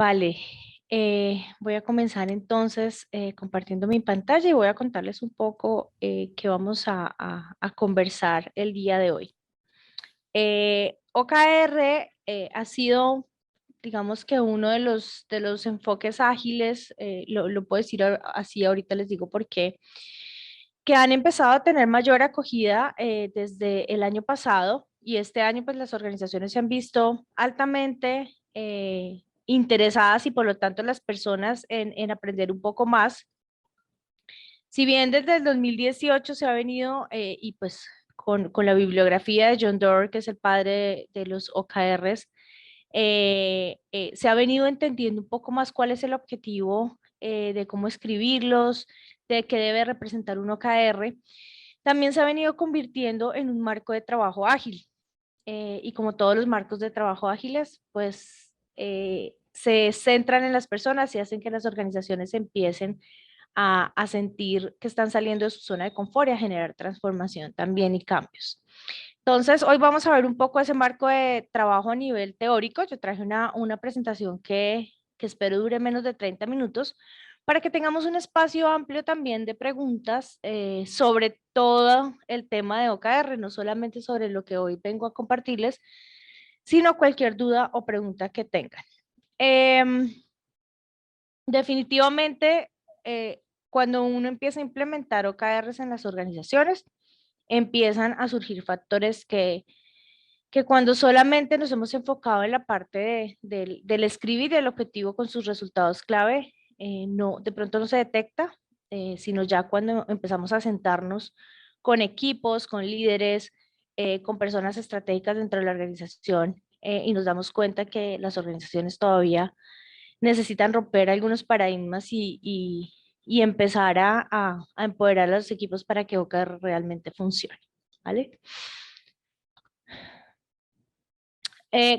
Vale, voy a comenzar entonces compartiendo mi pantalla y voy a contarles un poco qué vamos a conversar el día de hoy. OKR ha sido, digamos que uno de los enfoques ágiles, lo puedo decir así, ahorita les digo por qué, que han empezado a tener mayor acogida desde el año pasado y este año pues las organizaciones se han visto altamente interesadas y por lo tanto las personas en aprender un poco más. Si bien desde el 2018 se ha venido y pues con la bibliografía de John Doerr, que es el padre de los OKRs, se ha venido entendiendo un poco más cuál es el objetivo de cómo escribirlos, de qué debe representar un OKR. También se ha venido convirtiendo en un marco de trabajo ágil. Y como todos los marcos de trabajo ágiles, pues se centran en las personas y hacen que las organizaciones empiecen a sentir que están saliendo de su zona de confort y a generar transformación también y cambios. Entonces, hoy vamos a ver un poco ese marco de trabajo a nivel teórico. Yo traje una presentación que espero dure menos de 30 minutos para que tengamos un espacio amplio también de preguntas sobre todo el tema de OKR, no solamente sobre lo que hoy vengo a compartirles, sino cualquier duda o pregunta que tengan. Em, Definitivamente, cuando uno empieza a implementar OKRs en las organizaciones, empiezan a surgir factores que cuando solamente nos hemos enfocado en la parte del escribir el objetivo con sus resultados clave, no, de pronto no se detecta, sino ya cuando empezamos a sentarnos con equipos, con líderes, con personas estratégicas dentro de la organización y nos damos cuenta que las organizaciones todavía necesitan romper algunos paradigmas y empezar a empoderar a los equipos para que OKR realmente funcione, ¿vale?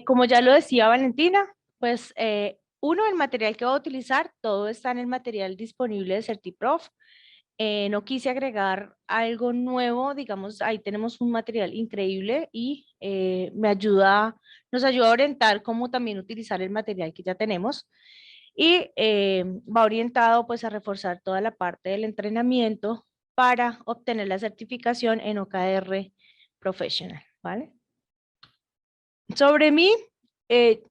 Como ya lo decía Valentina, pues uno, el material que voy a utilizar, todo está en el material disponible de CertiProf. No quise agregar algo nuevo, digamos, ahí tenemos un material increíble y nos ayuda a orientar cómo también utilizar el material que ya tenemos. Y va orientado pues a reforzar toda la parte del entrenamiento para obtener la certificación en OKR Professional, ¿vale? Sobre mí, eh,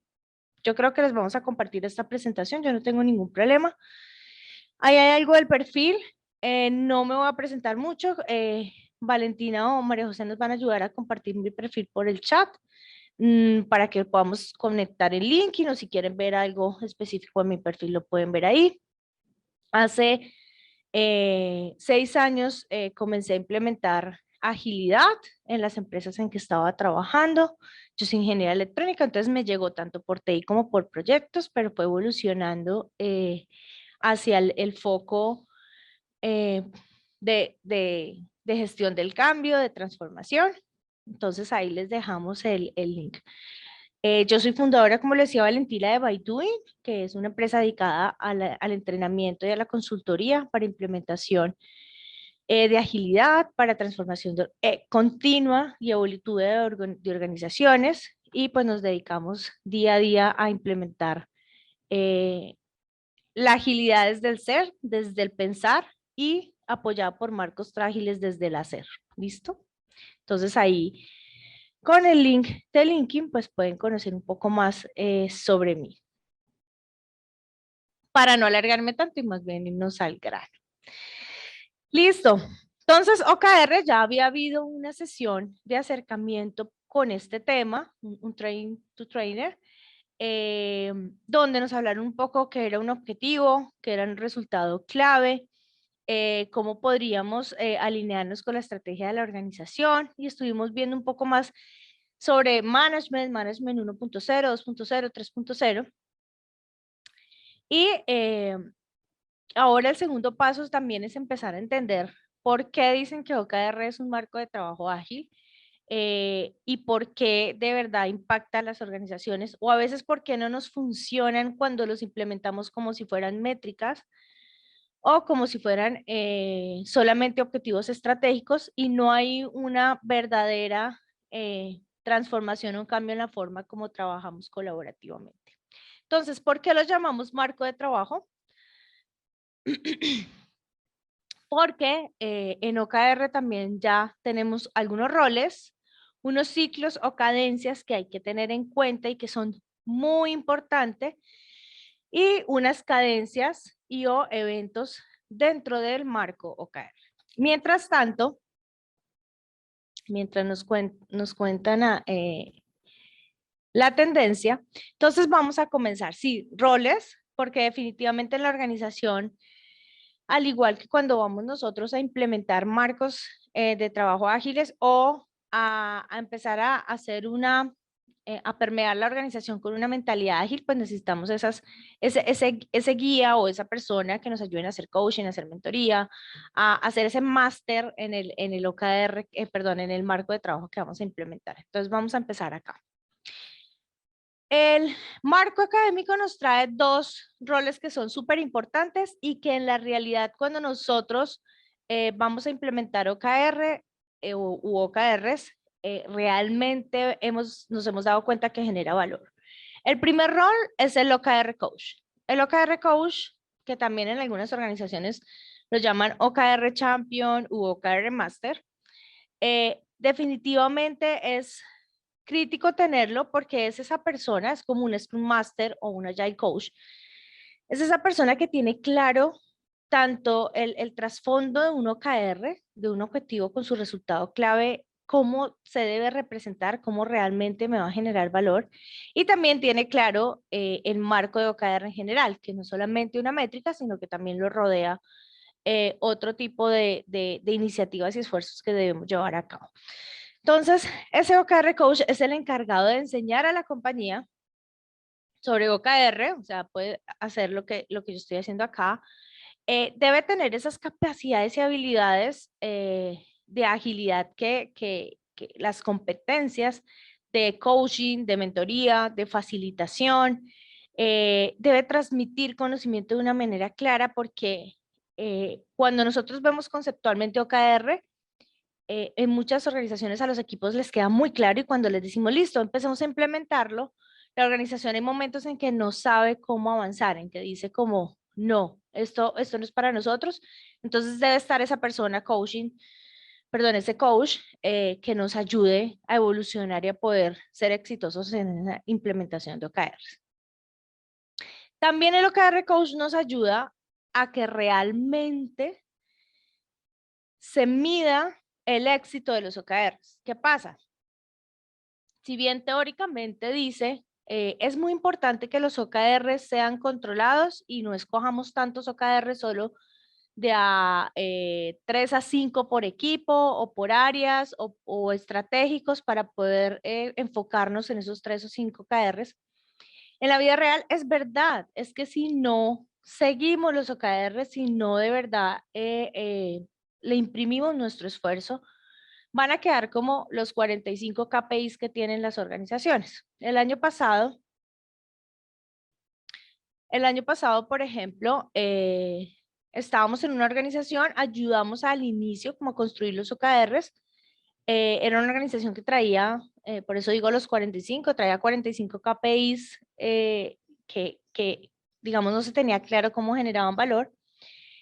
yo creo que les vamos a compartir esta presentación, yo no tengo ningún problema. Ahí hay algo del perfil, no me voy a presentar mucho. Valentina o María José nos van a ayudar a compartir mi perfil por el chat para que podamos conectar el link y no, si quieren ver algo específico en mi perfil lo pueden ver ahí. Hace 6 años comencé a implementar agilidad en las empresas en que estaba trabajando. Yo soy ingeniera electrónica, entonces me llegó tanto por TI como por proyectos, pero fue evolucionando hacia el foco eh, de gestión del cambio, de transformación. Entonces ahí les dejamos el link. Yo soy fundadora, como le decía Valentina, de Bydoing, que es una empresa dedicada al entrenamiento y a la consultoría para implementación de agilidad, para transformación continua y evolutiva de organizaciones. Y pues nos dedicamos día a día a implementar eh, la agilidad desde el ser, desde el pensar y apoyada por marcos ágiles desde el hacer. ¿Listo? Entonces ahí con el link de LinkedIn, pues pueden conocer un poco más sobre mí. Para no alargarme tanto y más bien irnos al grano. Listo. Entonces, OKR, ya había habido una sesión de acercamiento con este tema, un train to trainer, donde nos hablaron un poco qué era un objetivo, qué era un resultado clave, cómo podríamos alinearnos con la estrategia de la organización y estuvimos viendo un poco más sobre management 1.0, 2.0, 3.0. Y ahora el segundo paso también es empezar a entender por qué dicen que OKR es un marco de trabajo ágil y por qué de verdad impacta a las organizaciones o a veces por qué no nos funcionan cuando los implementamos como si fueran métricas o como si fueran solamente objetivos estratégicos y no hay una verdadera transformación o un cambio en la forma como trabajamos colaborativamente. Entonces, ¿por qué lo llamamos marco de trabajo? Porque en OKR también ya tenemos algunos roles, unos ciclos o cadencias que hay que tener en cuenta y que son muy importantes, y unas cadencias y o eventos dentro del marco OKR. Mientras tanto, mientras nos cuentan la tendencia, entonces vamos a comenzar, sí, roles, porque definitivamente en la organización, al igual que cuando vamos nosotros a implementar marcos de trabajo ágiles o a empezar a hacer a permear la organización con una mentalidad ágil, pues necesitamos ese guía o esa persona que nos ayuden a hacer coaching, a hacer mentoría, a hacer ese máster en el OKR, perdón, en el marco de trabajo que vamos a implementar. Entonces vamos a empezar acá. El marco académico nos trae dos roles que son súper importantes y que en la realidad cuando nosotros vamos a implementar OKR u OKRs, realmente nos hemos dado cuenta que genera valor. El primer rol es el OKR Coach. El OKR Coach, que también en algunas organizaciones lo llaman OKR Champion u OKR Master, definitivamente es crítico tenerlo porque es esa persona, es como un Scrum Master o un Agile Coach. Es esa persona que tiene claro tanto el trasfondo de un OKR, de un objetivo con su resultado clave, cómo se debe representar, cómo realmente me va a generar valor. Y también tiene claro el marco de OKR en general, que no solamente una métrica, sino que también lo rodea otro tipo de iniciativas y esfuerzos que debemos llevar a cabo. Entonces, ese OKR Coach es el encargado de enseñar a la compañía sobre OKR, o sea, puede hacer lo que yo estoy haciendo acá. Debe tener esas capacidades y habilidades de agilidad que las competencias de coaching, de mentoría, de facilitación, debe transmitir conocimiento de una manera clara porque cuando nosotros vemos conceptualmente OKR, en muchas organizaciones a los equipos les queda muy claro y cuando les decimos, listo, empezamos a implementarlo, la organización hay momentos en que no sabe cómo avanzar, en que dice como, no, esto no es para nosotros. Entonces debe estar esa persona coaching, perdón, ese coach que nos ayude a evolucionar y a poder ser exitosos en la implementación de OKRs. También el OKR coach nos ayuda a que realmente se mida el éxito de los OKRs. ¿Qué pasa? Si bien teóricamente dice, es muy importante que los OKRs sean controlados y no escojamos tantos OKRs solo de a 3 a 5 por equipo o por áreas o estratégicos para poder enfocarnos en esos 3 o 5 OKRs. En la vida real es verdad, es que si no seguimos los OKRs, si no de verdad le imprimimos nuestro esfuerzo, van a quedar como los 45 KPIs que tienen las organizaciones. El año pasado, por ejemplo, estábamos en una organización, ayudamos al inicio como a construir los OKRs. Era una organización que traía, por eso digo los 45, traía 45 KPIs que, digamos, no se tenía claro cómo generaban valor.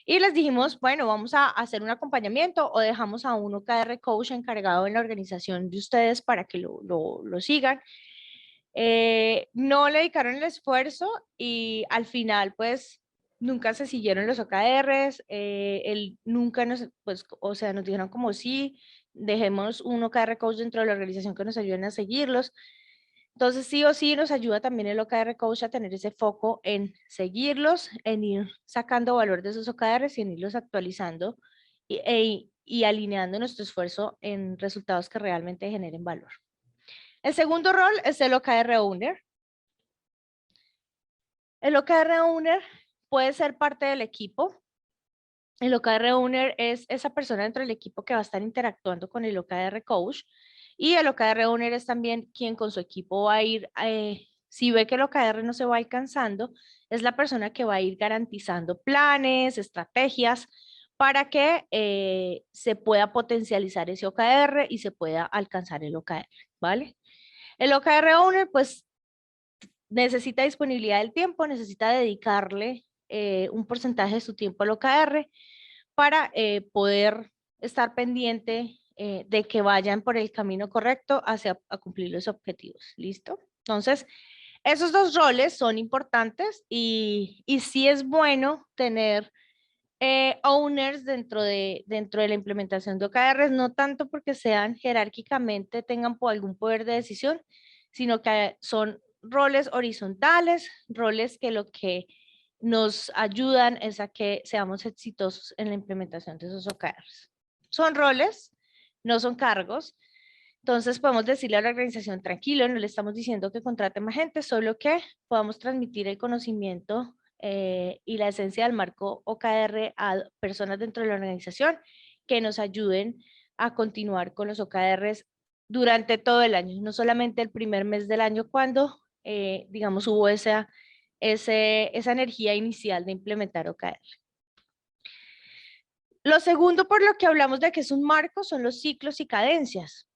Y les dijimos, bueno, vamos a hacer un acompañamiento o dejamos a un OKR coach encargado en la organización de ustedes para que lo sigan. No le dedicaron el esfuerzo y al final, pues, nunca se siguieron los OKRs. Él nunca nos, pues, o sea, nos dijeron como sí, dejemos un OKR coach dentro de la organización que nos ayuden a seguirlos. Entonces, sí o sí nos ayuda también el OKR Coach a tener ese foco en seguirlos, en ir sacando valor de esos OKRs y en irlos actualizando y alineando nuestro esfuerzo en resultados que realmente generen valor. El segundo rol es el OKR Owner. El OKR Owner puede ser parte del equipo. El OKR Owner es esa persona dentro del equipo que va a estar interactuando con el OKR Coach. Y el OKR Owner es también quien con su equipo va a ir, si ve que el OKR no se va alcanzando, es la persona que va a ir garantizando planes, estrategias para que se pueda potencializar ese OKR y se pueda alcanzar el OKR, ¿vale? El OKR Owner, pues, necesita disponibilidad del tiempo, necesita dedicarle un porcentaje de su tiempo al OKR para poder estar pendiente de que vayan por el camino correcto hacia a cumplir los objetivos. ¿Listo? Entonces, esos dos roles son importantes y sí es bueno tener owners dentro de la implementación de OKRs, no tanto porque sean jerárquicamente, tengan algún poder de decisión, sino que son roles horizontales, roles que lo que nos ayudan es a que seamos exitosos en la implementación de esos OKRs. Son roles, no son cargos. Entonces podemos decirle a la organización, tranquilo, no le estamos diciendo que contrate más gente, solo que podamos transmitir el conocimiento y la esencia del marco OKR a personas dentro de la organización que nos ayuden a continuar con los OKRs durante todo el año, no solamente el primer mes del año cuando, digamos, hubo esa energía inicial de implementar OKR. Lo segundo por lo que hablamos de que es un marco son los ciclos y cadencias.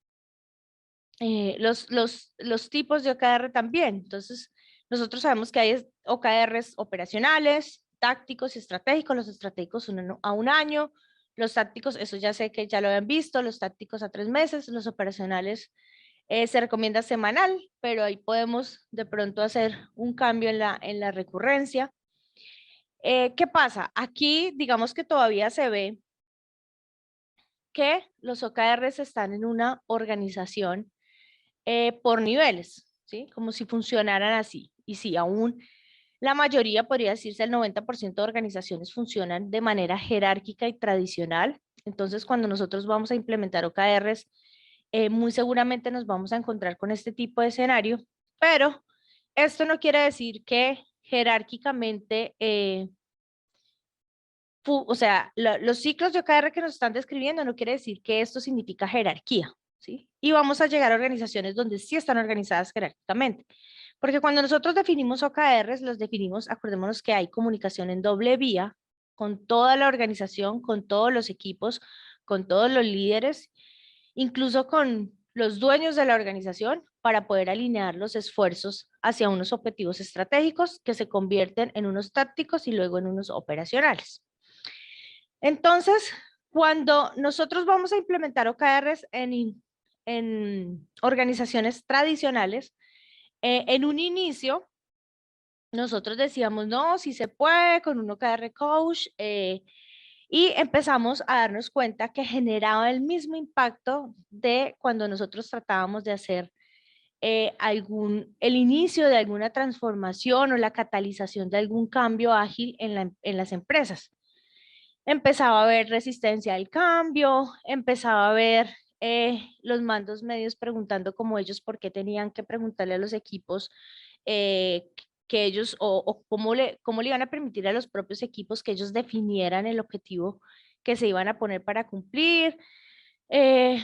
Los tipos de OKR también. Entonces, nosotros sabemos que hay OKRs operacionales, tácticos y estratégicos. Los estratégicos a un año, los tácticos, eso ya sé que ya lo habían visto, los tácticos a 3 meses, los operacionales se recomienda semanal, pero ahí podemos de pronto hacer un cambio en la recurrencia. ¿Qué pasa? Aquí, digamos que todavía se ve que los OKRs están en una organización por niveles, ¿sí? Como si funcionaran así. Y sí, aún la mayoría, podría decirse el 90% de organizaciones funcionan de manera jerárquica y tradicional. Entonces, cuando nosotros vamos a implementar OKRs, muy seguramente nos vamos a encontrar con este tipo de escenario, pero esto no quiere decir que jerárquicamente, o sea, los ciclos de OKR que nos están describiendo no quiere decir que esto significa jerarquía, ¿sí? Y vamos a llegar a organizaciones donde sí están organizadas jerárquicamente. Porque cuando nosotros definimos OKRs, los definimos, acordémonos que hay comunicación en doble vía con toda la organización, con todos los equipos, con todos los líderes, incluso con los dueños de la organización para poder alinear los esfuerzos hacia unos objetivos estratégicos que se convierten en unos tácticos y luego en unos operacionales. Entonces, cuando nosotros vamos a implementar OKRs en organizaciones tradicionales, en un inicio, nosotros decíamos, no, si se puede con un OKR coach, y empezamos a darnos cuenta que generaba el mismo impacto de cuando nosotros tratábamos de hacer el inicio de alguna transformación o la catalización de algún cambio ágil en las empresas. Empezaba a haber resistencia al cambio, empezaba a haber los mandos medios preguntando como ellos por qué tenían que preguntarle a los equipos eh, que ellos o cómo le iban a permitir a los propios equipos que ellos definieran el objetivo que se iban a poner para cumplir.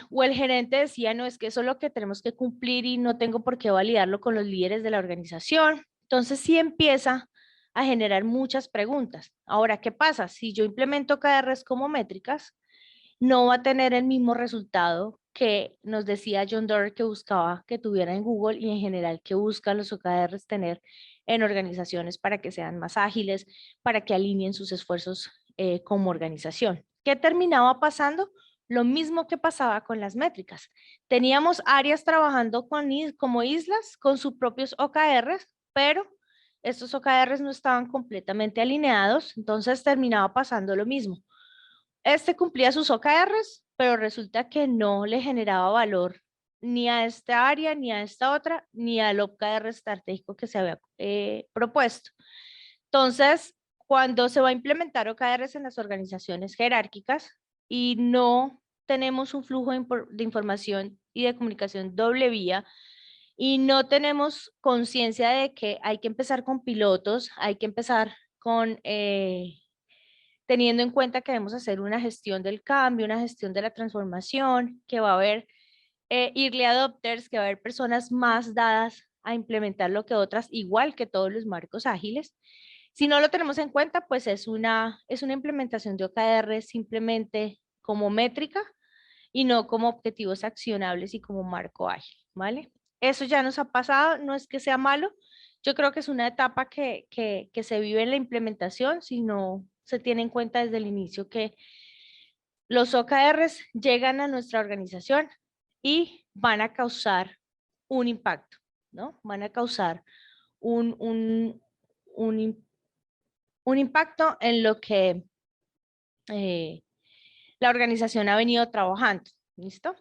O el gerente decía, no, es que eso es lo que tenemos que cumplir y no tengo por qué validarlo con los líderes de la organización. Entonces sí empieza a generar muchas preguntas. Ahora, ¿qué pasa? Si yo implemento KRs como métricas, no va a tener el mismo resultado que nos decía John Doerr que buscaba que tuviera en Google y en general que buscan los OKRs tener en organizaciones para que sean más ágiles, para que alineen sus esfuerzos como organización. ¿Qué terminaba pasando? Lo mismo que pasaba con las métricas. Teníamos áreas trabajando como islas con sus propios OKRs, pero estos OKRs no estaban completamente alineados, entonces terminaba pasando lo mismo. Este cumplía sus OKRs, pero resulta que no le generaba valor ni a esta área, ni a esta otra, ni al OKR estratégico que se había propuesto. Entonces, cuando se va a implementar OKRs en las organizaciones jerárquicas y no tenemos un flujo de información y de comunicación doble vía y no tenemos conciencia de que hay que empezar con pilotos, hay que empezar con teniendo en cuenta que debemos hacer una gestión del cambio, una gestión de la transformación, que va a haber early adopters, que va a haber personas más dadas a implementar lo que otras, igual que todos los marcos ágiles. Si no lo tenemos en cuenta, pues es una implementación de OKR simplemente como métrica y no como objetivos accionables y como marco ágil, ¿vale? Eso ya nos ha pasado, no es que sea malo, Yo creo que es una etapa que se vive en la implementación, si no se tiene en cuenta desde el inicio que los OKRs llegan a nuestra organización y van a causar un impacto, ¿no? Van a causar un, un, un, un impacto en lo que eh, la organización ha venido trabajando, ¿listo?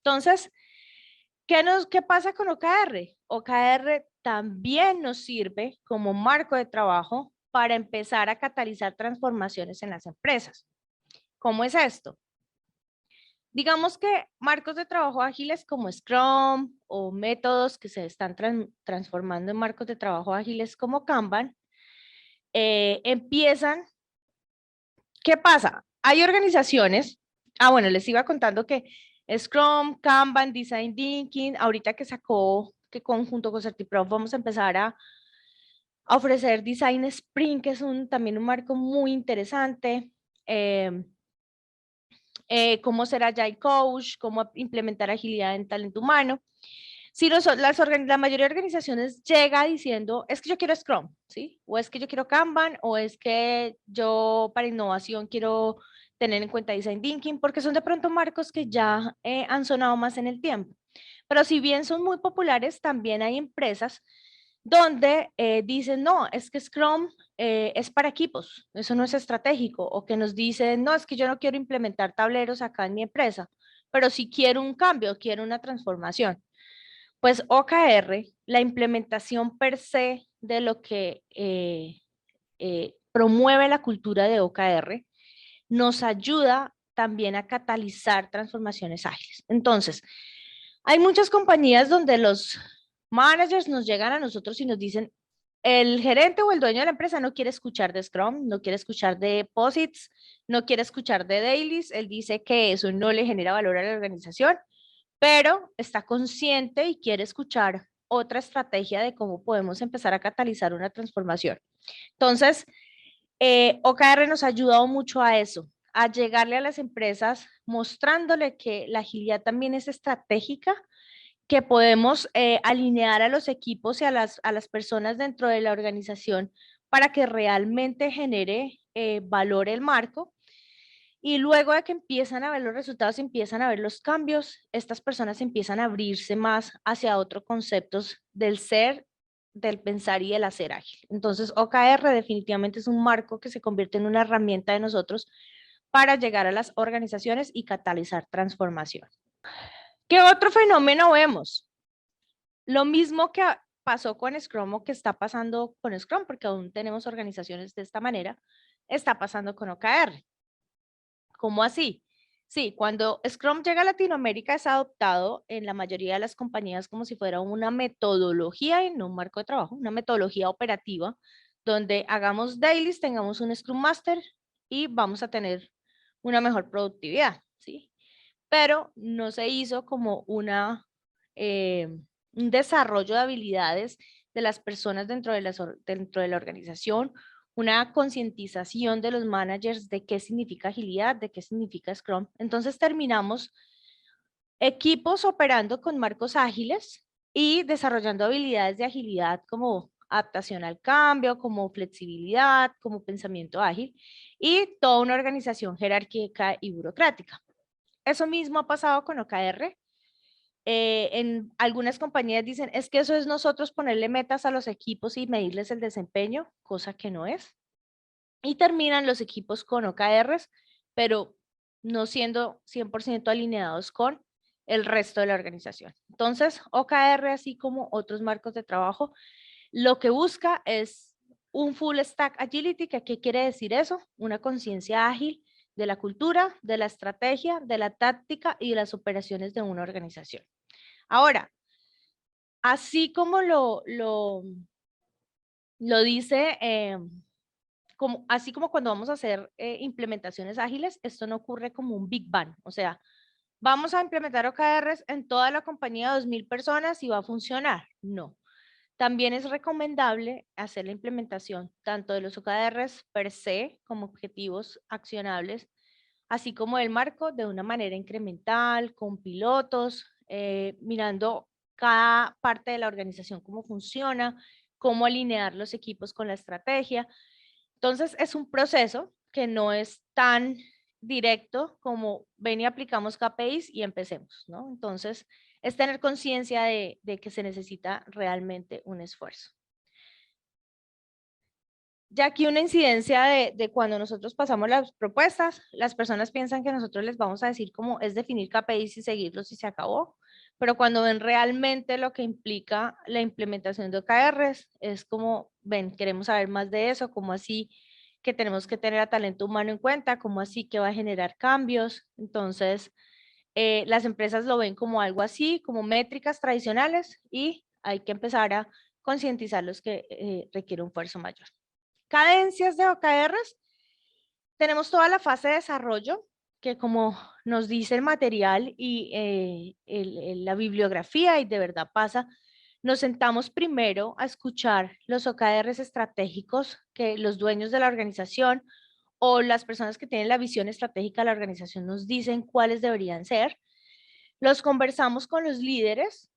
Entonces, ¿qué pasa con OKR? OKR también nos sirve como marco de trabajo para empezar a catalizar transformaciones en las empresas. ¿Cómo es esto? Digamos que marcos de trabajo ágiles como Scrum o métodos que se están transformando en marcos de trabajo ágiles como Kanban, empiezan. ¿Qué pasa? Hay organizaciones, bueno, les iba contando que Scrum, Kanban, Design Thinking, ahorita que sacó, que conjunto con Certiprof vamos a empezar a ofrecer Design Sprint, que es también un marco muy interesante. Eh, cómo ser Agile Coach, cómo implementar agilidad en talento humano. Si la mayoría de organizaciones llega diciendo, es que yo quiero Scrum, ¿sí? O es que yo quiero Kanban, o es que yo para innovación quiero tener en cuenta Design Thinking, porque son de pronto marcos que ya han sonado más en el tiempo. Pero si bien son muy populares, también hay empresas donde dicen, no, es que Scrum es para equipos, eso no es estratégico, o que nos dicen, no, es que yo no quiero implementar tableros acá en mi empresa, pero si quiero un cambio, quiero una transformación. Pues OKR, la implementación per se de lo que promueve la cultura de OKR, nos ayuda también a catalizar transformaciones ágiles. Entonces, hay muchas compañías donde los managers nos llegan a nosotros y nos dicen, el gerente o el dueño de la empresa no quiere escuchar de Scrum, no quiere escuchar de POSITs, no quiere escuchar de dailies, él dice que eso no le genera valor a la organización, pero está consciente y quiere escuchar otra estrategia de cómo podemos empezar a catalizar una transformación. Entonces, OKR nos ha ayudado mucho a eso, a llegarle a las empresas mostrándole que la agilidad también es estratégica, que podemos alinear a los equipos y a las personas dentro de la organización para que realmente genere valor el marco. Y luego de que empiezan a ver los resultados, empiezan a ver los cambios, estas personas empiezan a abrirse más hacia otros conceptos del ser, del pensar y del hacer ágil. Entonces, OKR definitivamente es un marco que se convierte en una herramienta de nosotros para llegar a las organizaciones y catalizar transformación. ¿Qué otro fenómeno vemos? Lo mismo que pasó con Scrum o que está pasando con Scrum, porque aún tenemos organizaciones de esta manera, está pasando con OKR. ¿Cómo así? Sí, cuando Scrum llega a Latinoamérica es adoptado en la mayoría de las compañías como si fuera una metodología y no un marco de trabajo, una metodología operativa, donde hagamos dailies, tengamos un Scrum Master y vamos a tener una mejor productividad, ¿sí? Pero no se hizo como un desarrollo de habilidades de las personas dentro de la organización, una concientización de los managers de qué significa agilidad, de qué significa Scrum. Entonces terminamos equipos operando con marcos ágiles y desarrollando habilidades de agilidad como adaptación al cambio, como flexibilidad, como pensamiento ágil y toda una organización jerárquica y burocrática. Eso mismo ha pasado con OKR. En algunas compañías dicen, es que eso es nosotros ponerle metas a los equipos y medirles el desempeño, cosa que no es. Y terminan los equipos con OKRs, pero no siendo 100% alineados con el resto de la organización. Entonces, OKR, así como otros marcos de trabajo, lo que busca es un full stack agility, que ¿qué quiere decir eso? Una conciencia ágil de la cultura, de la estrategia, de la táctica y de las operaciones de una organización. Ahora, así como lo dice, así como cuando vamos a hacer implementaciones ágiles, esto no ocurre como un Big Bang. O sea, vamos a implementar OKRs en toda la compañía de 2,000 personas y va a funcionar. No. También es recomendable hacer la implementación tanto de los OKRs per se como objetivos accionables, así como el marco de una manera incremental, con pilotos, mirando cada parte de la organización cómo funciona, cómo alinear los equipos con la estrategia. Entonces, es un proceso que no es tan directo como ven y aplicamos KPIs y empecemos, ¿no? Entonces, es tener conciencia de que se necesita realmente un esfuerzo. Ya aquí una incidencia de cuando nosotros pasamos las propuestas, las personas piensan que nosotros les vamos a decir cómo es definir KPIs y seguirlos y se acabó, pero cuando ven realmente lo que implica la implementación de OKRs, es como, ven, queremos saber más de eso, cómo así que tenemos que tener a talento humano en cuenta, cómo así que va a generar cambios. Entonces, las empresas lo ven como algo así, como métricas tradicionales y hay que empezar a concientizarlos que requiere un esfuerzo mayor. Cadencias de OKRs, tenemos toda la fase de desarrollo, que como nos dice el material y la bibliografía, y de verdad pasa, nos sentamos primero a escuchar los OKRs estratégicos que los dueños de la organización o las personas que tienen la visión estratégica de la organización nos dicen cuáles deberían ser. Los conversamos con los líderes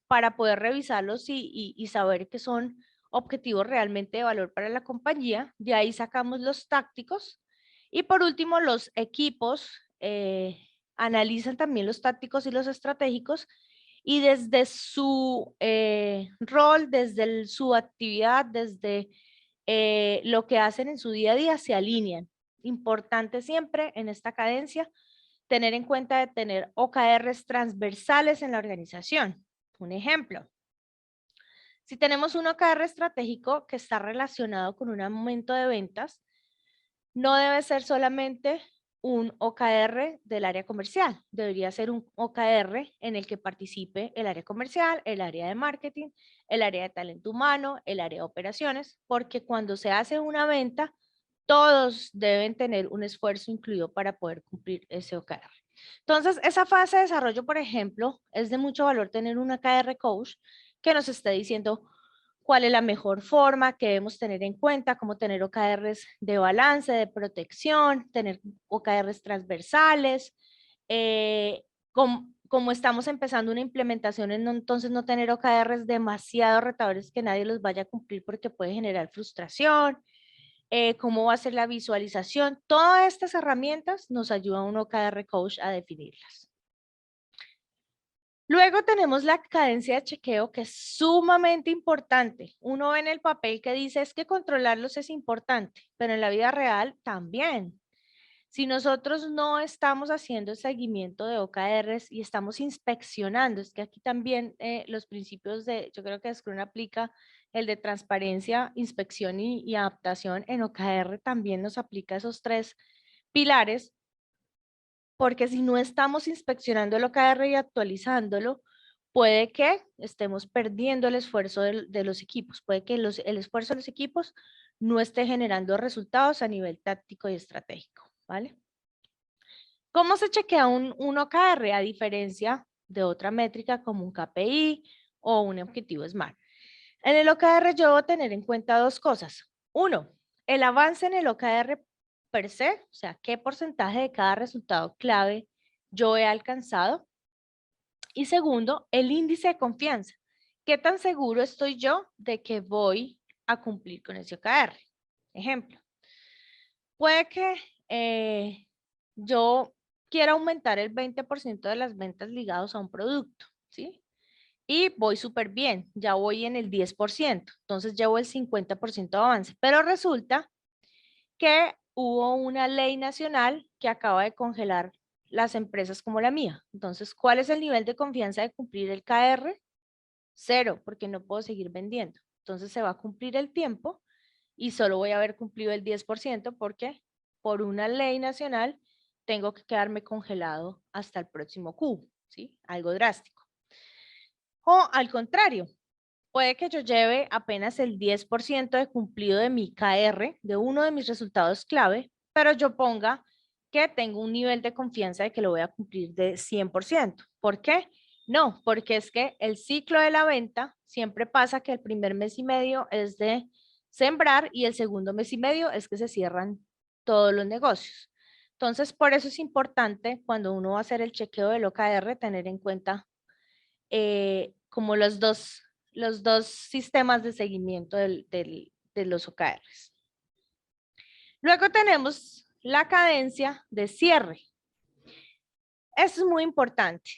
para poder revisarlos y saber que son objetivos realmente de valor para la compañía. De ahí sacamos los tácticos. Y por último, los equipos analizan también los tácticos y los estratégicos y desde su rol, desde su actividad, desde lo que hacen en su día a día, se alinean. Importante siempre en esta cadencia tener en cuenta de tener OKRs transversales en la organización. Un ejemplo, si tenemos un OKR estratégico que está relacionado con un aumento de ventas, no debe ser solamente un OKR del área comercial, debería ser un OKR en el que participe el área comercial, el área de marketing, el área de talento humano, el área de operaciones, porque cuando se hace una venta, todos deben tener un esfuerzo incluido para poder cumplir ese OKR. Entonces, esa fase de desarrollo, por ejemplo, es de mucho valor tener un OKR coach que nos esté diciendo cuál es la mejor forma que debemos tener en cuenta, cómo tener OKRs de balance, de protección, tener OKRs transversales, como estamos empezando una implementación, entonces no tener OKRs demasiado retadores que nadie los vaya a cumplir porque puede generar frustración, cómo va a ser la visualización. Todas estas herramientas nos ayuda un OKR Coach a definirlas. Luego tenemos la cadencia de chequeo, que es sumamente importante. Uno ve en el papel que dice es que controlarlos es importante, pero en la vida real también. Si nosotros no estamos haciendo el seguimiento de OKRs y estamos inspeccionando, es que aquí también los principios de, yo creo que Scrum aplica el de transparencia, inspección y adaptación. En OKR también nos aplica esos tres pilares, porque si no estamos inspeccionando el OKR y actualizándolo, puede que estemos perdiendo el esfuerzo de los equipos, puede que el esfuerzo de los equipos no esté generando resultados a nivel táctico y estratégico, ¿vale? ¿Cómo se chequea un OKR a diferencia de otra métrica como un KPI o un objetivo SMART? En el OKR yo debo tener en cuenta dos cosas. Uno, el avance en el OKR per se, o sea, qué porcentaje de cada resultado clave yo he alcanzado. Y segundo, el índice de confianza. ¿Qué tan seguro estoy yo de que voy a cumplir con ese OKR? Ejemplo, puede que yo quiera aumentar el 20% de las ventas ligados a un producto, ¿sí? Y voy súper bien, ya voy en el 10%, entonces llevo el 50% de avance, pero resulta que hubo una ley nacional que acaba de congelar las empresas como la mía. Entonces, ¿cuál es el nivel de confianza de cumplir el KR? Cero, porque no puedo seguir vendiendo. Entonces se va a cumplir el tiempo y solo voy a haber cumplido el 10% porque por una ley nacional tengo que quedarme congelado hasta el próximo Q, ¿sí? Algo drástico. O al contrario, puede que yo lleve apenas el 10% de cumplido de mi KR, de uno de mis resultados clave, pero yo ponga que tengo un nivel de confianza de que lo voy a cumplir de 100%. ¿Por qué? No, porque es que el ciclo de la venta siempre pasa que el primer mes y medio es de sembrar y el segundo mes y medio es que se cierran todos los negocios. Entonces, por eso es importante cuando uno va a hacer el chequeo del OKR tener en cuenta como los dos los dos sistemas de seguimiento de los OKRs. Luego tenemos la cadencia de cierre. Esto es muy importante.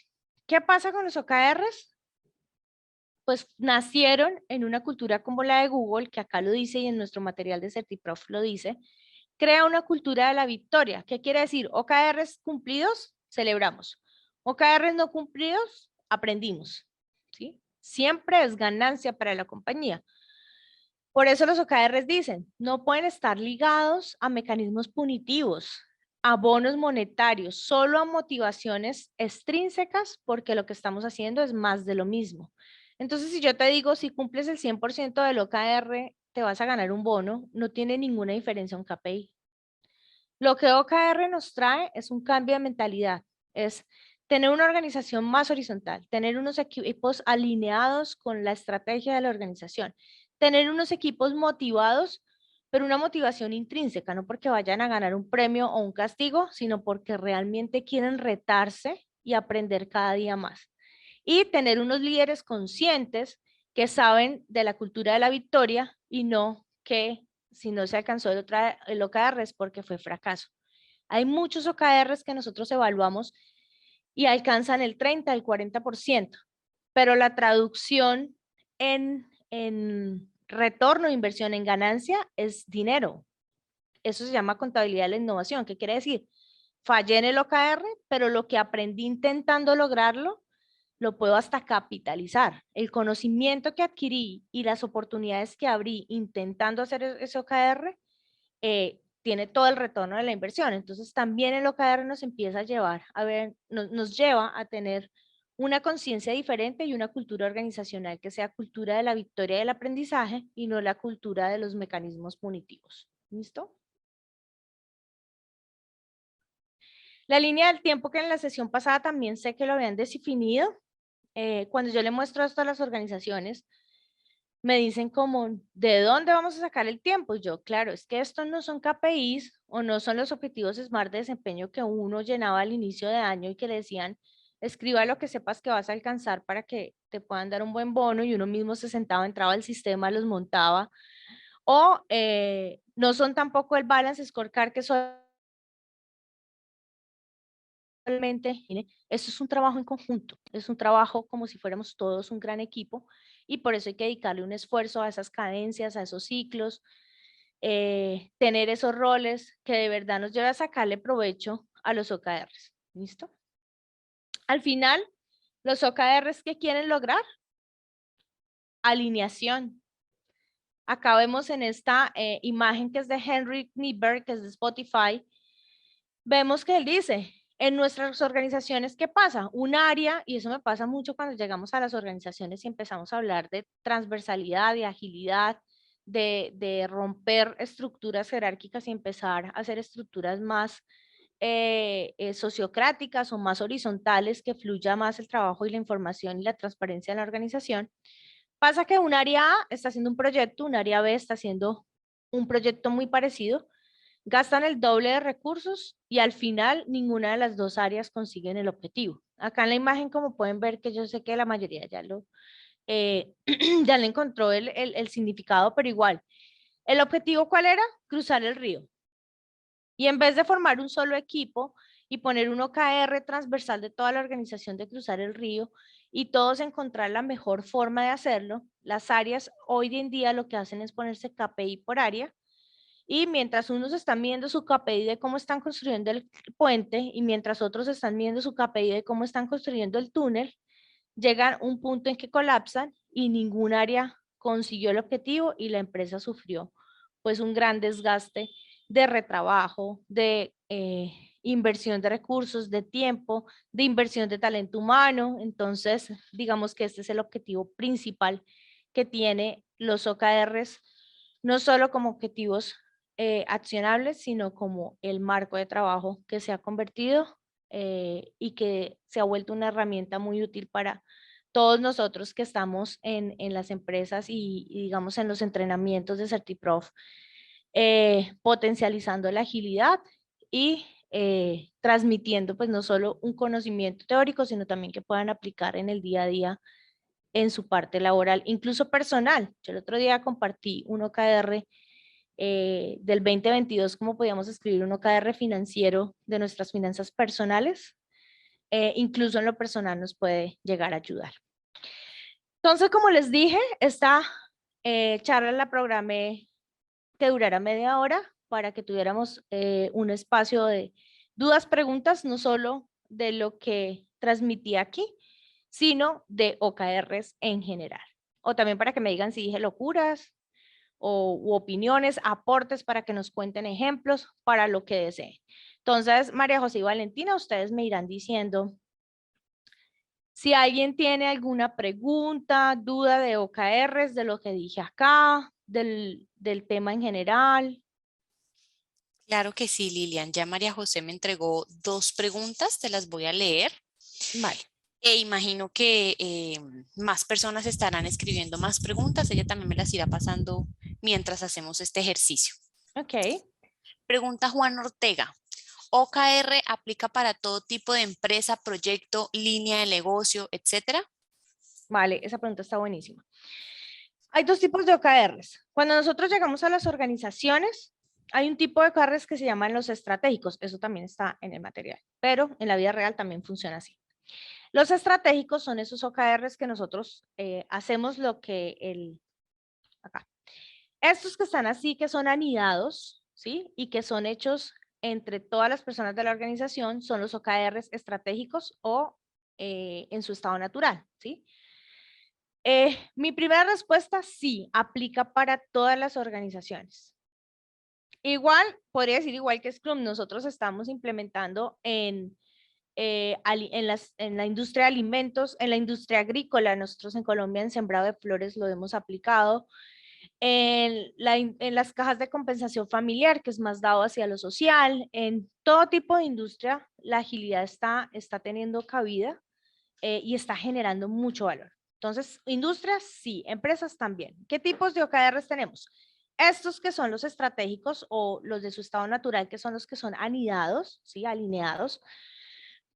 ¿Qué pasa con los OKRs? Pues nacieron en una cultura como la de Google, que acá lo dice y en nuestro material de CertiProf lo dice, crea una cultura de la victoria. ¿Qué quiere decir? OKRs cumplidos, celebramos. OKRs no cumplidos, aprendimos. ¿Sí? Siempre es ganancia para la compañía. Por eso los OKRs dicen, no pueden estar ligados a mecanismos punitivos, a bonos monetarios, solo a motivaciones extrínsecas, porque lo que estamos haciendo es más de lo mismo. Entonces, si yo te digo, si cumples el 100% del OKR, te vas a ganar un bono, no tiene ninguna diferencia un KPI. Lo que OKR nos trae es un cambio de mentalidad, es tener una organización más horizontal, tener unos equipos alineados con la estrategia de la organización, tener unos equipos motivados, pero una motivación intrínseca, no porque vayan a ganar un premio o un castigo, sino porque realmente quieren retarse y aprender cada día más. Y tener unos líderes conscientes que saben de la cultura de la victoria y no que si no se alcanzó el OKR es porque fue fracaso. Hay muchos OKRs que nosotros evaluamos y alcanzan el 30, el 40%, pero la traducción en retorno de inversión en ganancia es dinero. Eso se llama contabilidad de la innovación. ¿Qué quiere decir? Fallé en el OKR, pero lo que aprendí intentando lograrlo, lo puedo hasta capitalizar. El conocimiento que adquirí y las oportunidades que abrí intentando hacer ese OKR, tiene todo el retorno de la inversión. Entonces también el OKR nos empieza a llevar a ver, nos lleva a tener una conciencia diferente y una cultura organizacional que sea cultura de la victoria y del aprendizaje y no la cultura de los mecanismos punitivos. ¿Listo? La línea del tiempo que en la sesión pasada también sé que lo habían definido. Cuando yo le muestro esto a las organizaciones, me dicen como, ¿de dónde vamos a sacar el tiempo? Y yo, claro, es que estos no son KPIs o no son los objetivos SMART de desempeño que uno llenaba al inicio de año y que le decían, escriba lo que sepas que vas a alcanzar para que te puedan dar un buen bono y uno mismo se sentaba, entraba al sistema, los montaba. O no son tampoco el Balance Scorecard que realmente, mire, esto es un trabajo en conjunto, es un trabajo como si fuéramos todos un gran equipo y por eso hay que dedicarle un esfuerzo a esas cadencias, a esos ciclos, tener esos roles que de verdad nos lleve a sacarle provecho a los OKRs. ¿Listo? Al final, los OKRs que quieren lograr, alineación. Acá vemos en esta imagen que es de Henry Kniberg, que es de Spotify, vemos que él dice, en nuestras organizaciones, ¿qué pasa? Un área, y eso me pasa mucho cuando llegamos a las organizaciones y empezamos a hablar de transversalidad, de agilidad, de romper estructuras jerárquicas y empezar a hacer estructuras más sociocráticas o más horizontales, que fluya más el trabajo y la información y la transparencia en la organización. Pasa que un área A está haciendo un proyecto, un área B está haciendo un proyecto muy parecido, gastan el doble de recursos y al final ninguna de las dos áreas consiguen el objetivo. Acá en la imagen, como pueden ver, que yo sé que la mayoría ya le encontró el significado, pero igual. ¿El objetivo cuál era? Cruzar el río. Y en vez de formar un solo equipo y poner un OKR transversal de toda la organización de cruzar el río y todos encontrar la mejor forma de hacerlo, las áreas hoy en día lo que hacen es ponerse KPI por área. Y mientras unos están viendo su KPI de cómo están construyendo el puente y mientras otros están viendo su KPI de cómo están construyendo el túnel, llegan a un punto en que colapsan y ningún área consiguió el objetivo y la empresa sufrió pues un gran desgaste de retrabajo, de inversión de recursos, de tiempo, de inversión de talento humano. Entonces, digamos que este es el objetivo principal que tiene los OKRs, no solo como objetivos accionables, sino como el marco de trabajo que se ha convertido y que se ha vuelto una herramienta muy útil para todos nosotros que estamos en las empresas y digamos en los entrenamientos de CertiProf, potencializando la agilidad y transmitiendo pues no solo un conocimiento teórico, sino también que puedan aplicar en el día a día en su parte laboral, incluso personal. Yo el otro día compartí un OKR del 2022, cómo podíamos escribir un OKR financiero de nuestras finanzas personales. Incluso en lo personal nos puede llegar a ayudar. Entonces, como les dije, esta charla la programé que durara media hora para que tuviéramos un espacio de dudas, preguntas, no solo de lo que transmití aquí, sino de OKRs en general. O también para que me digan si dije locuras u opiniones, aportes para que nos cuenten ejemplos para lo que deseen. Entonces, María José y Valentina, ustedes me irán diciendo si alguien tiene alguna pregunta, duda de OKRs, de lo que dije acá, del tema en general. Claro que sí, Lilian. Ya María José me entregó 2 preguntas, te las voy a leer. Vale, E imagino que más personas estarán escribiendo más preguntas. Ella también me las irá pasando mientras hacemos este ejercicio. ok. Pregunta Juan Ortega. ¿OKR aplica para todo tipo de empresa, proyecto, línea de negocio, etcétera? Vale, esa pregunta está buenísima. Hay dos tipos de OKRs. Cuando nosotros llegamos a las organizaciones, hay un tipo de OKRs que se llaman los estratégicos. Eso también está en el material, pero en la vida real también funciona así. Los estratégicos son esos OKRs que nosotros hacemos lo que acá. Estos que están así, que son anidados, ¿sí? Y que son hechos entre todas las personas de la organización, son los OKRs estratégicos o en su estado natural, ¿sí? Mi primera respuesta, sí, aplica para todas las organizaciones. Igual, podría decir igual que Scrum, nosotros estamos implementando en la industria de alimentos, en la industria agrícola, nosotros en Colombia en sembrado de flores lo hemos aplicado, en las cajas de compensación familiar, que es más dado hacia lo social, en todo tipo de industria, la agilidad está teniendo cabida y está generando mucho valor. Entonces, industrias sí, empresas también. ¿Qué tipos de OKRs tenemos? Estos que son los estratégicos o los de su estado natural, que son los que son anidados, ¿sí? Alineados,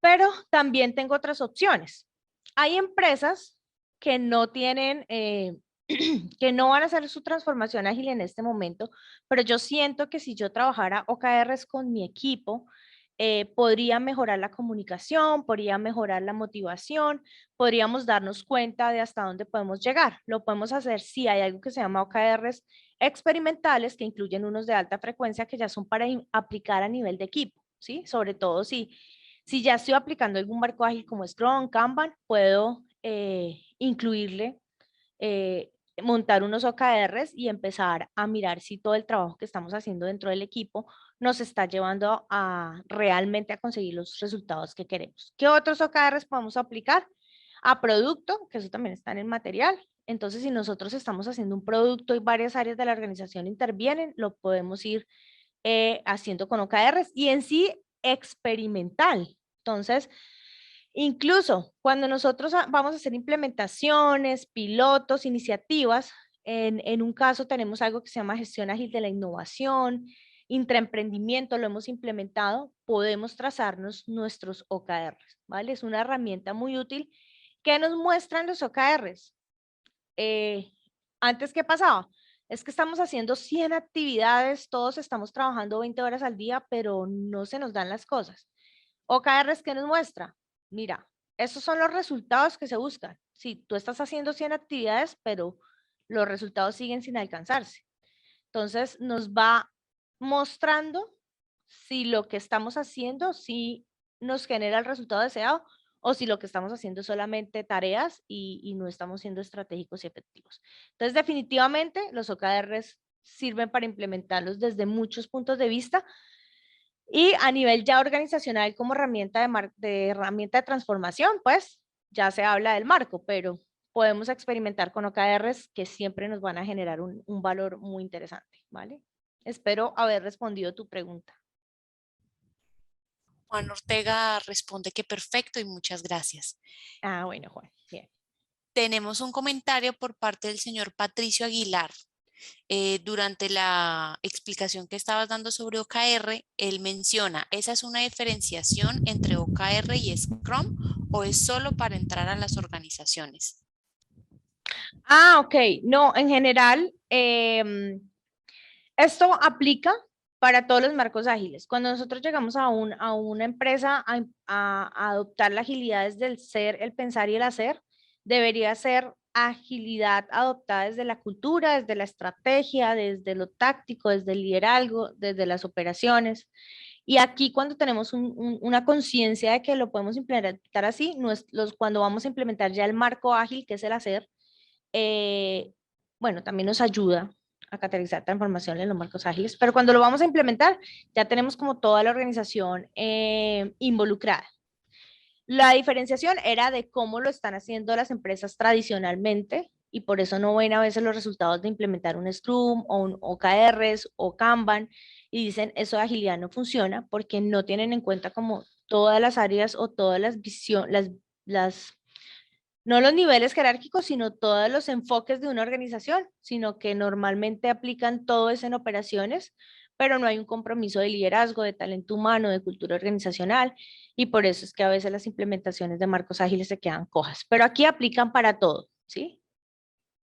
pero también tengo otras opciones. Hay empresas que no tienen, que no van a hacer su transformación ágil en este momento, pero yo siento que si yo trabajara OKRs con mi equipo, podría mejorar la comunicación, podría mejorar la motivación, podríamos darnos cuenta de hasta dónde podemos llegar. Lo podemos hacer si hay algo que se llama OKRs experimentales, que incluyen unos de alta frecuencia que ya son para aplicar a nivel de equipo, ¿sí? Sobre todo si ya estoy aplicando algún marco ágil como Scrum, Kanban, puedo incluirle, montar unos OKRs y empezar a mirar si todo el trabajo que estamos haciendo dentro del equipo nos está llevando a realmente a conseguir los resultados que queremos. ¿Qué otros OKRs podemos aplicar? A producto, que eso también está en el material. Entonces, si nosotros estamos haciendo un producto y varias áreas de la organización intervienen, lo podemos ir haciendo con OKRs y en sí experimental. Entonces, incluso cuando nosotros vamos a hacer implementaciones, pilotos, iniciativas, en un caso tenemos algo que se llama gestión ágil de la innovación, intraemprendimiento, lo hemos implementado, podemos trazarnos nuestros OKRs, ¿vale? Es una herramienta muy útil que nos muestran los OKRs. Antes, ¿qué pasaba? Es que estamos haciendo 100 actividades, todos estamos trabajando 20 horas al día, pero no se nos dan las cosas. OKRs, ¿qué nos muestra? Mira, esos son los resultados que se buscan. Si tú estás haciendo 100 actividades, pero los resultados siguen sin alcanzarse. Entonces, nos va mostrando si lo que estamos haciendo, si nos genera el resultado deseado o si lo que estamos haciendo es solamente tareas y no estamos siendo estratégicos y efectivos. Entonces, definitivamente, los OKRs sirven para implementarlos desde muchos puntos de vista y a nivel ya organizacional como herramienta herramienta de transformación, pues ya se habla del marco, pero podemos experimentar con OKRs que siempre nos van a generar un valor muy interesante, ¿vale? Espero haber respondido tu pregunta. Juan Ortega responde que perfecto y muchas gracias. Ah, bueno, Juan, bien. Tenemos un comentario por parte del señor Patricio Aguilar. Durante la explicación que estabas dando sobre OKR, él menciona, ¿esa es una diferenciación entre OKR y Scrum o es solo para entrar a las organizaciones? Ah, ok. No, en general, esto aplica para todos los marcos ágiles. Cuando nosotros llegamos a una empresa a adoptar la agilidad desde el ser, el pensar y el hacer, debería ser agilidad adoptada desde la cultura, desde la estrategia, desde lo táctico, desde el liderazgo, desde las operaciones. Y aquí cuando tenemos una conciencia de que lo podemos implementar así, cuando vamos a implementar ya el marco ágil, que es el hacer, eh, bueno, también nos ayuda a catalizar transformación en los marcos ágiles, pero cuando lo vamos a implementar, ya tenemos como toda la organización involucrada. La diferenciación era de cómo lo están haciendo las empresas tradicionalmente y por eso no ven a veces los resultados de implementar un Scrum o un OKRs o Kanban y dicen eso de agilidad no funciona porque no tienen en cuenta como todas las áreas o todas las visiones, no los niveles jerárquicos, sino todos los enfoques de una organización, sino que normalmente aplican todo eso en operaciones, pero no hay un compromiso de liderazgo, de talento humano, de cultura organizacional, y por eso es que a veces las implementaciones de marcos ágiles se quedan cojas. Pero aquí aplican para todo, ¿sí?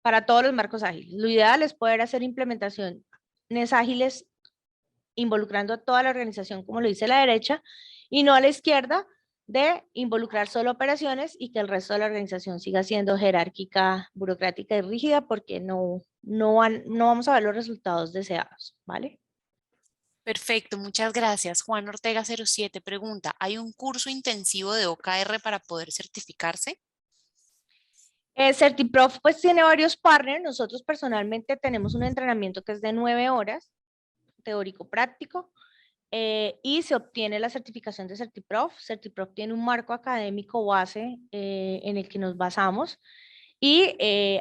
Para todos los marcos ágiles. Lo ideal es poder hacer implementaciones ágiles involucrando a toda la organización, como lo dice la derecha, y no a la izquierda, de involucrar solo operaciones y que el resto de la organización siga siendo jerárquica, burocrática y rígida porque no vamos a ver los resultados deseados, ¿vale? Perfecto, muchas gracias. Juan Ortega 07 pregunta, ¿hay un curso intensivo de OKR para poder certificarse? Certiprof pues tiene varios partners, nosotros personalmente tenemos un entrenamiento que es de 9 horas, teórico práctico, y se obtiene la certificación de Certiprof. Certiprof tiene un marco académico base en el que nos basamos y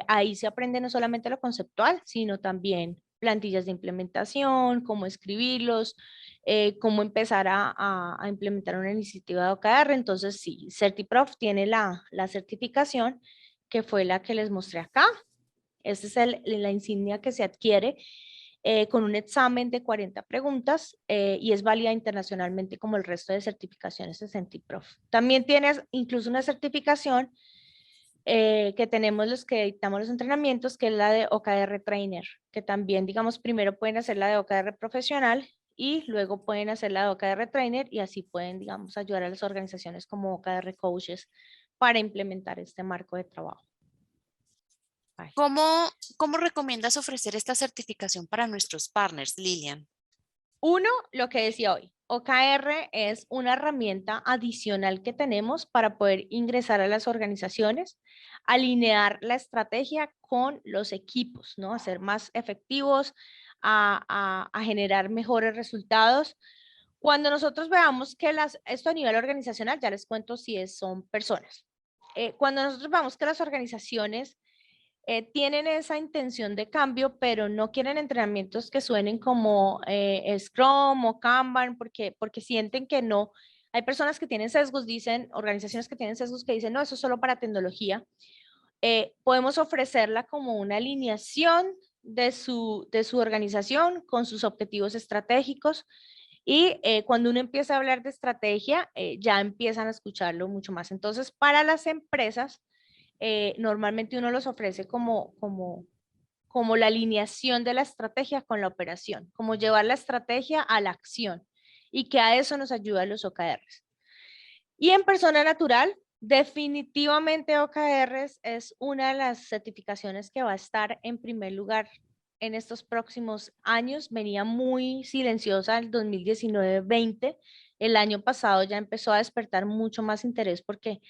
ahí se aprende no solamente lo conceptual, sino también plantillas de implementación, cómo escribirlos, cómo empezar a implementar una iniciativa de OKR. Entonces, sí, Certiprof tiene la certificación que fue la que les mostré acá. Esta es la insignia que se adquiere con un examen de 40 preguntas y es válida internacionalmente como el resto de certificaciones de Centiprof. También tienes incluso una certificación que tenemos los que dictamos los entrenamientos, que es la de OKR Trainer, que también, digamos, primero pueden hacer la de OKR profesional y luego pueden hacer la de OKR Trainer y así pueden, digamos, ayudar a las organizaciones como OKR Coaches para implementar este marco de trabajo. Bye. ¿Cómo recomiendas ofrecer esta certificación para nuestros partners, Lilian? Uno, lo que decía hoy, OKR es una herramienta adicional que tenemos para poder ingresar a las organizaciones, alinear la estrategia con los equipos, ¿no? A ser más efectivos, a generar mejores resultados. Cuando nosotros veamos que esto a nivel organizacional, ya les cuento si son personas. Cuando nosotros veamos que las organizaciones tienen esa intención de cambio, pero no quieren entrenamientos que suenen como Scrum o Kanban, porque sienten que no. Hay personas que tienen sesgos, dicen, organizaciones que tienen sesgos que dicen, no, eso es solo para tecnología. Podemos ofrecerla como una alineación de su organización con sus objetivos estratégicos. Y cuando uno empieza a hablar de estrategia, ya empiezan a escucharlo mucho más. Entonces, para las empresas, normalmente uno los ofrece como la alineación de la estrategia con la operación, como llevar la estrategia a la acción y que a eso nos ayuda los OKRs. Y en persona natural, definitivamente OKRs es una de las certificaciones que va a estar en primer lugar en estos próximos años. Venía muy silenciosa el 2019-20. El año pasado ya empezó a despertar mucho más interés porque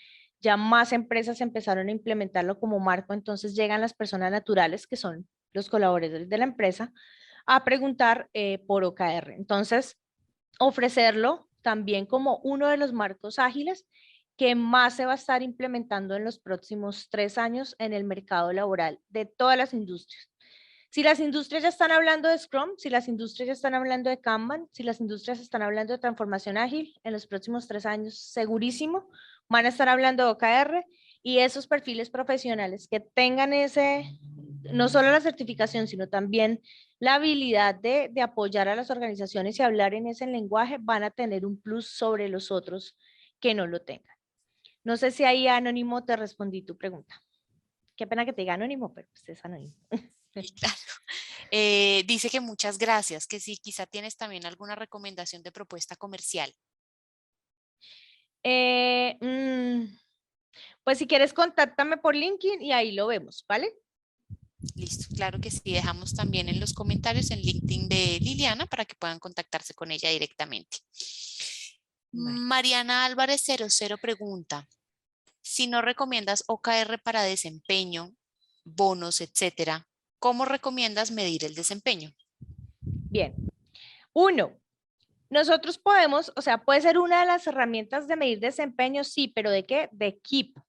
ya más empresas empezaron a implementarlo como marco. Entonces llegan las personas naturales, que son los colaboradores de la empresa, a preguntar por OKR. Entonces, ofrecerlo también como uno de los marcos ágiles que más se va a estar implementando en los próximos 3 años en el mercado laboral de todas las industrias. Si las industrias ya están hablando de Scrum, si las industrias ya están hablando de Kanban, si las industrias están hablando de transformación ágil, en los próximos 3 años, segurísimo, van a estar hablando de OKR y esos perfiles profesionales que tengan no solo la certificación, sino también la habilidad de apoyar a las organizaciones y hablar en ese lenguaje, van a tener un plus sobre los otros que no lo tengan. No sé si ahí, Anónimo, te respondí tu pregunta. qué pena que te diga anónimo, pero pues es anónimo. Sí, claro. Dice que muchas gracias, que si quizá tienes también alguna recomendación de propuesta comercial. Eh, mm, pues si quieres, contáctame por LinkedIn y ahí lo vemos, ¿vale? Listo, claro que sí. Dejamos también en los comentarios el LinkedIn de Liliana para que puedan contactarse con ella directamente. Vale. Mariana Álvarez 00 pregunta, si no recomiendas OKR para desempeño, bonos, etcétera, ¿cómo recomiendas medir el desempeño? Bien. Uno, nosotros podemos, o sea, puede ser una de las herramientas de medir desempeño, sí, pero ¿de qué? De equipo.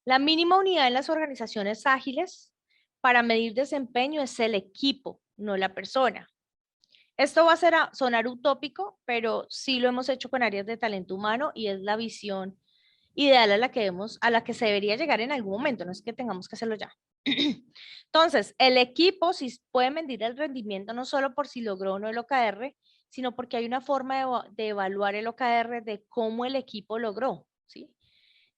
La mínima unidad en las organizaciones ágiles para medir desempeño es el equipo, no la persona. Esto va a sonar utópico, pero sí lo hemos hecho con áreas de talento humano y es la visión ideal a la que se debería llegar en algún momento, no es que tengamos que hacerlo ya. Entonces, el equipo sí puede medir el rendimiento no solo por si logró o no el OKR, sino porque hay una forma de evaluar el OKR de cómo el equipo logró, ¿sí?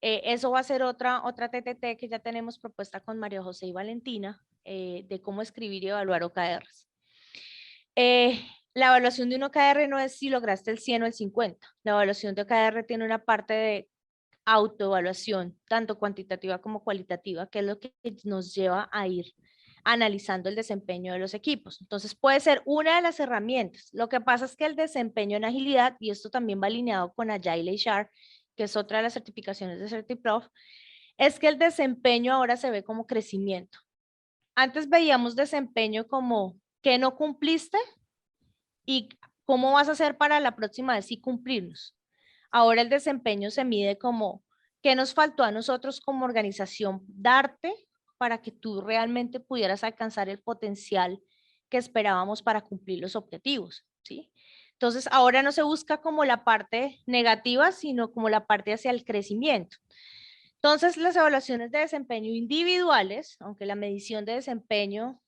Eso va a ser otra TTT que ya tenemos propuesta con María José y Valentina, de cómo escribir y evaluar OKRs. La evaluación de un OKR no es si lograste el 100 o el 50. La evaluación de OKR tiene una parte de autoevaluación, tanto cuantitativa como cualitativa, que es lo que nos lleva a ir analizando el desempeño de los equipos. Entonces puede ser una de las herramientas. Lo que pasa es que el desempeño en agilidad, y esto también va alineado con Agile HR, que es otra de las certificaciones de CertiProf, es que el desempeño ahora se ve como crecimiento. Antes veíamos desempeño como que no cumpliste y cómo vas a hacer para la próxima vez sí cumplirnos. Ahora el desempeño se mide como qué nos faltó a nosotros como organización darte para que tú realmente pudieras alcanzar el potencial que esperábamos para cumplir los objetivos, ¿sí? Entonces, ahora no se busca como la parte negativa, sino como la parte hacia el crecimiento. Entonces, las evaluaciones de desempeño individuales, aunque la medición de desempeño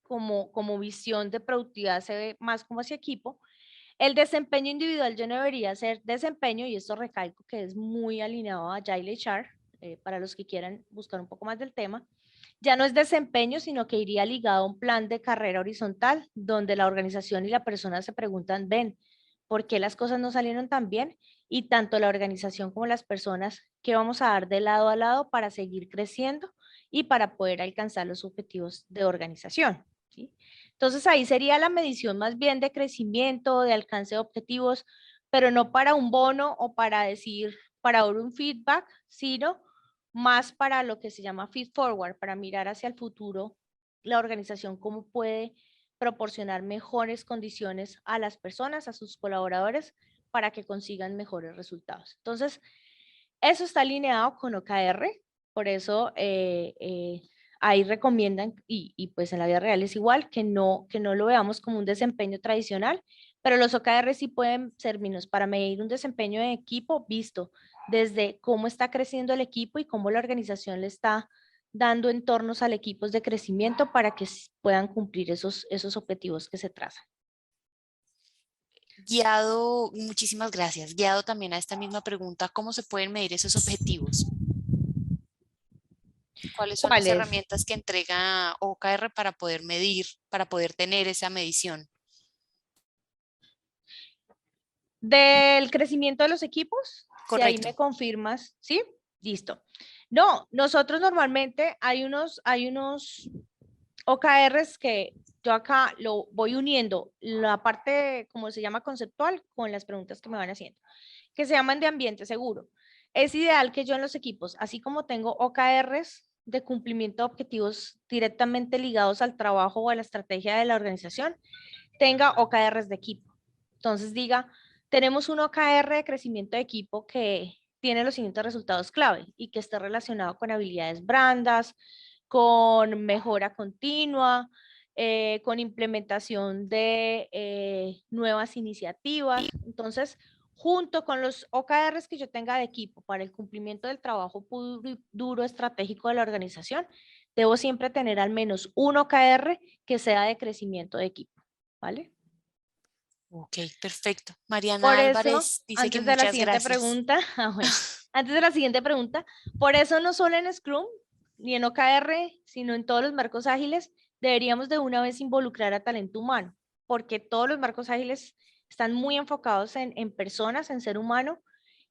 como visión de productividad se ve más como hacia equipo, el desempeño individual yo no debería ser desempeño, y esto recalco que es muy alineado a Agile HR, para los que quieran buscar un poco más del tema, ya no es desempeño, sino que iría ligado a un plan de carrera horizontal, donde la organización y la persona se preguntan, ven, ¿por qué las cosas no salieron tan bien? Y tanto la organización como las personas, ¿qué vamos a dar de lado a lado para seguir creciendo y para poder alcanzar los objetivos de organización? ¿Sí? Entonces ahí sería la medición más bien de crecimiento, de alcance de objetivos, pero no para un bono o para decir, para dar un feedback, sino más para lo que se llama feed forward, para mirar hacia el futuro la organización cómo puede proporcionar mejores condiciones a las personas, a sus colaboradores, para que consigan mejores resultados. Entonces, eso está alineado con OKR, por eso ahí recomiendan, y pues en la vida real es igual, que no lo veamos como un desempeño tradicional, pero los OKR sí pueden servirnos para medir un desempeño de equipo visto desde cómo está creciendo el equipo y cómo la organización le está dando entornos al equipo de crecimiento para que puedan cumplir esos objetivos que se trazan. Guiado, muchísimas gracias. Guiado también a esta misma pregunta, ¿cómo se pueden medir esos objetivos? ¿Cuáles son ¿Cuál las es? herramientas que entrega OKR para poder medir, para poder tener esa medición? Del crecimiento de los equipos, si ahí Correcto. me confirmas, ¿sí? Listo. No, nosotros normalmente hay unos OKRs que yo acá lo voy uniendo, la parte, como se llama, conceptual, con las preguntas que me van haciendo, que se llaman de ambiente seguro. Es ideal que yo en los equipos, así como tengo OKRs de cumplimiento de objetivos directamente ligados al trabajo o a la estrategia de la organización, tenga OKRs de equipo. Entonces diga, tenemos un OKR de crecimiento de equipo que tiene los siguientes resultados clave y que esté relacionado con habilidades brandas, con mejora continua, con implementación de nuevas iniciativas. Entonces, junto con los OKRs que yo tenga de equipo para el cumplimiento del trabajo duro estratégico de la organización, debo siempre tener al menos un OKR que sea de crecimiento de equipo, ¿vale? Ok, perfecto. Por Mariana eso, Álvarez dice que antes de la muchas siguiente gracias. pregunta, bueno, antes de la siguiente pregunta, por eso no solo en Scrum, ni en OKR, sino en todos los marcos ágiles, deberíamos de una vez involucrar a talento humano, porque todos los marcos ágiles están muy enfocados en personas, en ser humano,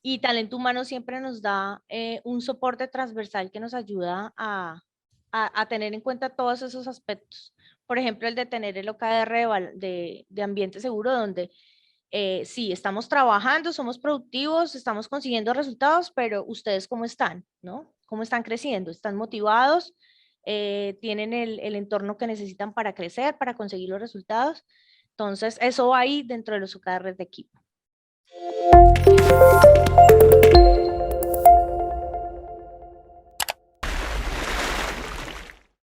y talento humano siempre nos da un soporte transversal que nos ayuda a tener en cuenta todos esos aspectos. Por ejemplo, el de tener el OKR de ambiente seguro, donde sí, estamos trabajando, somos productivos, estamos consiguiendo resultados, pero ustedes cómo están, ¿no? ¿Cómo están creciendo? ¿Están motivados? ¿Tienen el entorno que necesitan para crecer, para conseguir los resultados? Entonces, eso va ahí dentro de los OKRs de equipo.